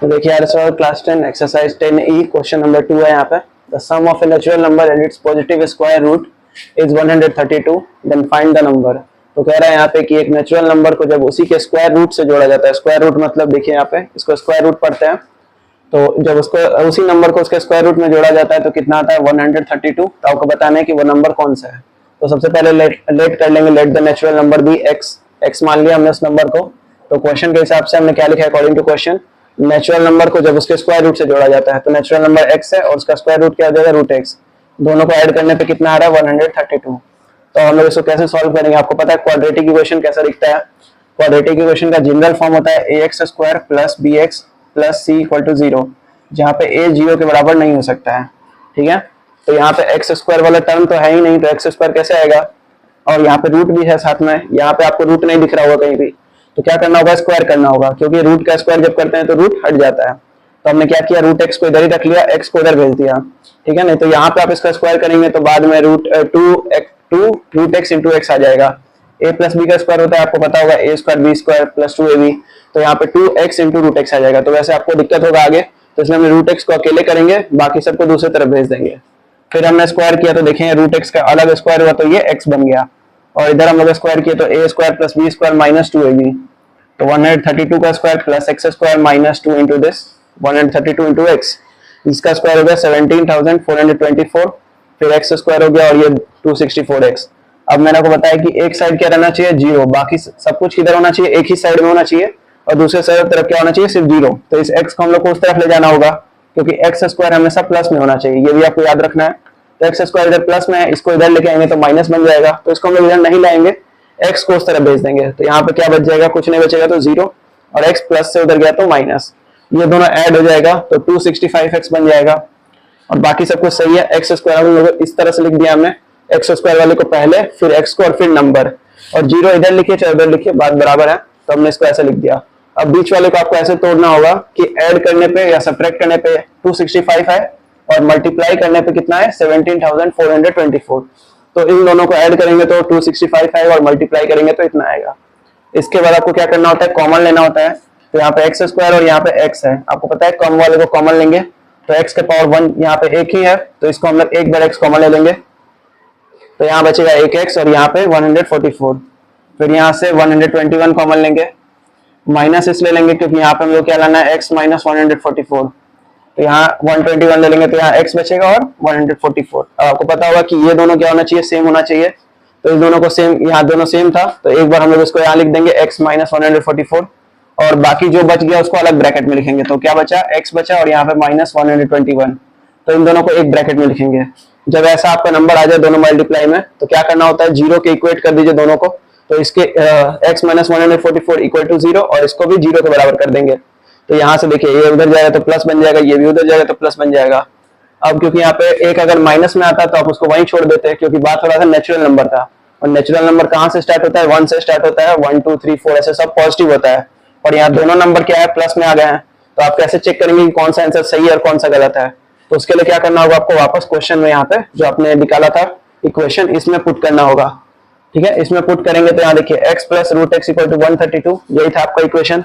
तो देखिए यार सवाल class 10 exercise 10E question number 2 है यहाँ पे। The sum of a natural number and its positive square root is 132, then find the number. तो कह रहा है यहाँ पे कि एक नेचुरल नंबर को जब उसी के स्क्वायर रूट से जोड़ा जाता है, स्क्वायर रूट मतलब देखिए यहाँ पे इसको स्क्वायर रूट पढ़ते हैं, तो जब उसको उसी नंबर को उसके स्क्वायर रूट में जोड़ा जाता है तो कितना आता है 132। तो आपको बताना है कि वो नंबर कौन सा है। तो सबसे पहले लेट कर लेंगे, let the natural number be x मान लिया हमने उस नंबर को। तो क्वेश्चन के हिसाब से हमने क्या लिखा है according to question, natural number को जब उसके स्क्वायर रूट से जोड़ा जाता है तो नेचुरल नंबर एक्स है और उसका स्क्वायर रूट क्या हो जाएगा रूट एक्स। दोनों को ऐड करने पे कितना आ रहा है 132। तो हम लोग इसको कैसे सॉल्व करेंगे, आपको पता है क्वाड्रेटिक इक्वेशन कैसा दिखता है। क्वाड्रेटिक इक्वेशन का जनरल फॉर्म होता है ax square plus bx plus c equal to 0, जहाँ पे a 0 के बराबर नहीं हो सकता है। ठीक है, तो यहाँ पे एक्स स्क्वायर वाला टर्म तो है ही नहीं, तो एक्स स्क्वायर कैसे आएगा। और यहाँ पे रूट भी है साथ में, यहाँ पे आपको रूट नहीं दिख रहा होगा कहीं भी, तो क्या करना होगा स्क्वायर करना होगा, क्योंकि रूट का स्क्वायर जब करते हैं तो रूट हट जाता है। तो हमने क्या किया, रूट एक्स को इधर ही रख लिया, एक्स को इधर भेज दिया। ठीक है, नहीं तो यहाँ पे आप इसका स्क्वायर करेंगे तो बाद में two root x into x आ जाएगा। a प्लस बी का स्क्वायर होता है, आपको पता होगा a square b square plus 2ab, तो यहाँ पे 2x इंटू रूट एक्स आ जाएगा। तो वैसे आपको दिक्कत होगा आगे, तो इसलिए हम रूट एक्स को अकेले करेंगे, बाकी सबको दूसरी तरफ भेज देंगे। फिर हमने स्क्वायर किया तो देखेंगे रूट एक्स का अलग स्क्वायर हुआ तो ये x बन गया, और इधर हम लोग स्क्वायर किए तो a square plus B square minus 2ab, तो 132 का square plus x square minus 2 into this 132 into x, इसका स्क्वायर हो गया 17,424, फिर एक्स स्क्वायर हो गया और ये 264x। अब मैंने आपको बताया कि एक साइड क्या रहना चाहिए 0, बाकी सब कुछ किधर होना चाहिए एक ही साइड में होना चाहिए, और दूसरे साइड तरफ क्या होना चाहिए सिर्फ 0। तो इस x को हम लोग को उस तरफ ले जाना होगा, क्योंकि एक्स स्क्वायर हमेशा प्लस में होना चाहिए, ये भी आपको याद रखना है। तो एक्स स्क्वायर इधर प्लस में है, इसको इधर लेके आएंगे तो माइनस बन जाएगा, तो इसको हम लोग इधर नहीं लाएंगे, एक्स को उस तरफ भेज देंगे। तो यहाँ पे क्या बच जाएगा, कुछ नहीं बचेगा, तो 0, और एक्स प्लस से उधर गया तो माइनस, ये दोनों ऐड हो जाएगा तो 265x बन जाएगा, और बाकी सब कुछ सही है। एक्स स्क्वायर हम लोग इस तरह से लिख दिया हमने, एक्स स्क्वायर वाले को पहले, फिर एक्स को और फिर नंबर, और 0 इधर लिखिए चाहे उधर लिखिए, बात बराबर है, तो हमने इसको ऐसे लिख दिया। अब बीच वाले को आपको ऐसे तोड़ना होगा कि ऐड करने पे या सब्ट्रैक्ट करने पे 265 है और मल्टीप्लाई करने पे कितना है 17,424, तो इन दोनों को ऐड करेंगे तो 265 आएगा और मल्टीप्लाई करेंगे तो इतना आएगा। इसके बाद आपको क्या करना होता है, कॉमन लेना होता है। तो यहाँ पे एक्स स्क्वायर और यहाँ पे एक्स है, आपको पता है कम वाले को कॉमन लेंगे, तो एक्स के पावर 1 यहाँ पे एक ही है, तो इसको हम लोग एक बार एक्स कॉमन ले लेंगे, तो यहाँ बचेगा एक एक्स और यहाँ पे 144। फिर यहाँ से 121 कॉमन लेंगे, माइनस इसलिए लेंगे क्योंकि यहाँ पे हम लोग क्या लाना है x माइनस 144, तो यहाँ 121 ले लेंगे तो यहाँ x बचेगा और 144। अब आपको पता होगा कि ये दोनों क्या होना चाहिए, सेम होना चाहिए, तो इस दोनों को सेम, यहाँ दोनों सेम था, तो एक बार हम लोग इसको यहाँ लिख देंगे x माइनस 144, और बाकी जो बच गया उसको अलग ब्रैकेट में लिखेंगे। तो क्या बचा, x बचा और यहाँ पे माइनस 121, तो इन दोनों को एक ब्रैकेट में लिखेंगे। जब ऐसा आपका नंबर आ जाए दोनों मल्टीप्लाई में, तो क्या करना होता है, 0 के इक्वेट कर दीजिए दोनों को, तो इसके x माइनस 144 इक्वल टू 0, और इसको भी 0 के बराबर कर देंगे। तो यहाँ से देखिए ये उधर जाएगा तो प्लस बन जाएगा, ये भी उधर जाएगा तो प्लस बन जाएगा। अब क्योंकि यहाँ पे एक अगर माइनस में आता तो आप उसको वहीं छोड़ देते हैं, क्योंकि बात हो रहा था नेचुरल नंबर का, और नेचुरल नंबर कहाँ से स्टार्ट होता है, 1 से स्टार्ट होता है, 1 2 3 4 ऐसे सब पॉजिटिव होता है, और यहाँ दोनों नंबर क्या है प्लस में आ गए हैं। तो आप कैसे चेक करेंगे कि कौन सा आंसर सही है और कौन सा गलत है। तो उसके लिए क्या करना होगा, आपको वापस क्वेश्चन में यहाँ पे जो आपने निकाला था इक्वेशन, इसमें पुट करना होगा। ठीक है, इसमें पुट करेंगे तो यहाँ देखिए x plus root x equal to 132, यही था आपका इक्वेशन।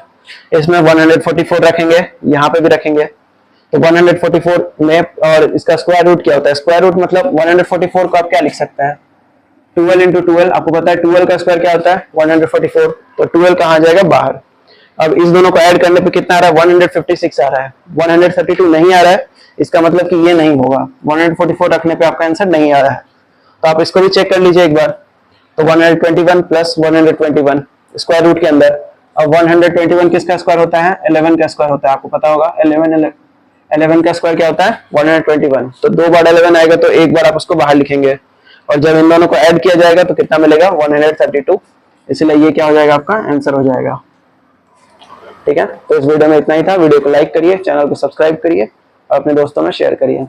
इसमें 144 रखेंगे, यहाँ पे भी रखेंगे, तो 144 में, और इसका स्क्वायर रूट क्या होता है, स्क्वायर रूट मतलब 144 को आप क्या लिख सकते हैं 12 इंटू 12, आपको पता है 12 का स्क्वायर क्या होता है 144, तो 12 कहाँ जाएगा बाहर। अब इस दोनों को ऐड करने पे कितना आ रहा है 156 आ रहा है, 132 नहीं आ रहा है, इसका मतलब कि ये नहीं होगा, 144 रखने पे आपका आंसर नहीं आ रहा है। तो आप इसको भी चेक कर लीजिए एक बार, तो 121 प्लस 121 स्क्वायर रूट के अंदर। अब 121 किसका स्क्वायर होता है, 11 का स्क्वायर होता है, आपको पता होगा 11 का स्क्वायर क्या होता है 121, तो 2 बार 11 आएगा तो एक बार आप उसको बाहर लिखेंगे, और जब इन दोनों को ऐड किया जाएगा तो कितना मिलेगा 132, इसलिए ये क्या हो जाएगा आपका आंसर हो जाएगा। ठीक है, तो इस वीडियो में इतना ही था। वीडियो को लाइक करिए, चैनल को सब्सक्राइब करिए और अपने दोस्तों में शेयर करिए।